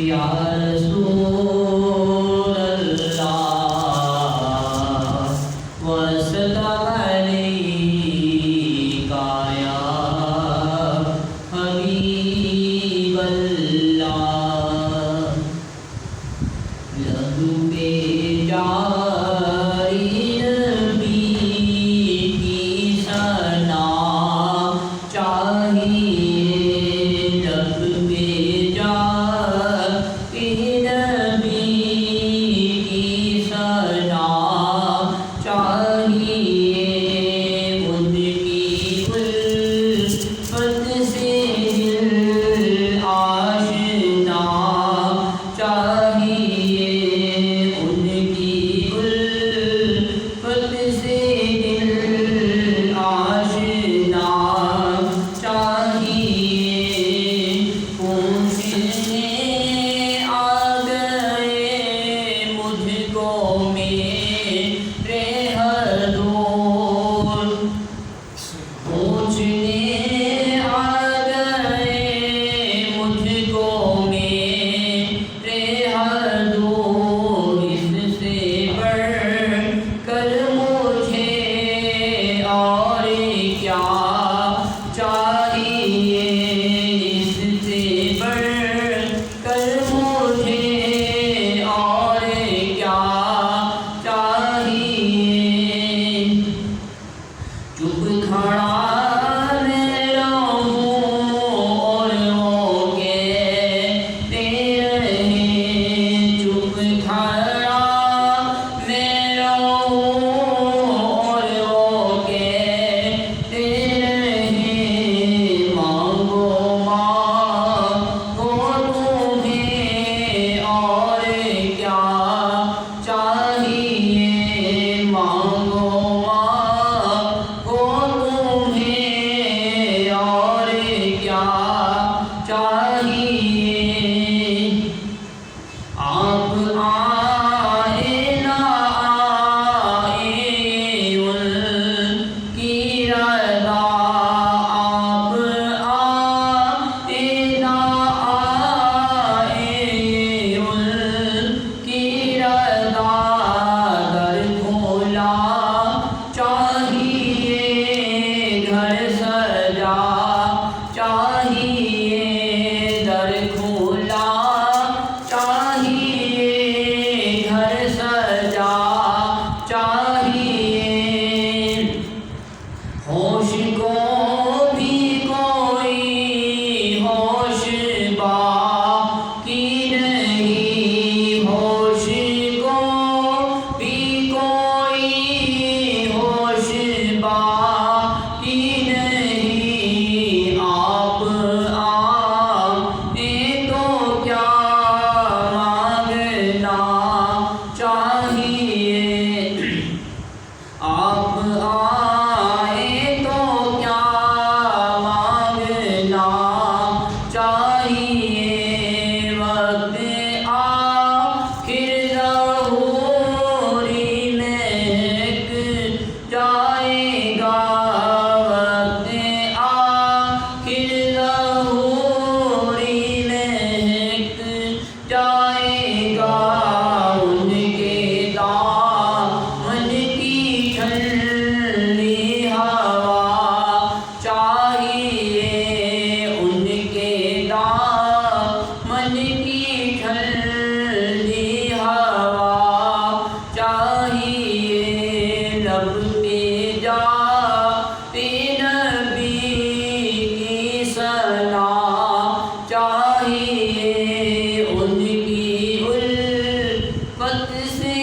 یا رسول اللہ وسلم علیکا یا حبیب اللہ لب پہ جاری نبی کی ثنا چاہیے لب پہ جاری نبی کی ثنا چاہیے ان کی الفت سے دل آشنا چاہیے ان کی الفت سے دل آشنا چاہیے پوچھنے آ گئے مجھ کو میرے حضور پوچھنے آ گئے مجھ کو میرے حضور اس سے بڑھ کر مجھے اور کیا چاہیے اس سے بڑھ کر مجھے اور کیا چاہیے چپ کھڑا میں رہوں اور وہ کہتے رہیں چپ کھڑا میں رہوں اور وہ کہتے رہیں مانگو مانگو تمہیں اور کیا چاہیے مانگو مانگو تمہیں اور کیا چاہیے آپ آئے نہ آئے ان کی رضا آپ آئے نہ آئے ان کی رضا در کھولا چاہیے گھر سجا چاہیے در کھولا چاہیے گھر سجا چاہیے ہوش کو بھی کوئی ہوش باقی نہیں ہوش کو بھی کوئی ہوش باقی نہیں آپ آئے تو کیا مانگنا چاہیے آپ آئے تو کیا مانگنا چاہیے وقت آخر ظہوری مہک جائے گا وقت آخر ظہوری مہک جائے گا ان کے دامن کی ٹھنڈی ہوا چاہیے ان کے دامن کی ٹھنڈی ہوا چاہیے لب پہ جاتے نبی کی ثنا چاہیے ان کی الفت سے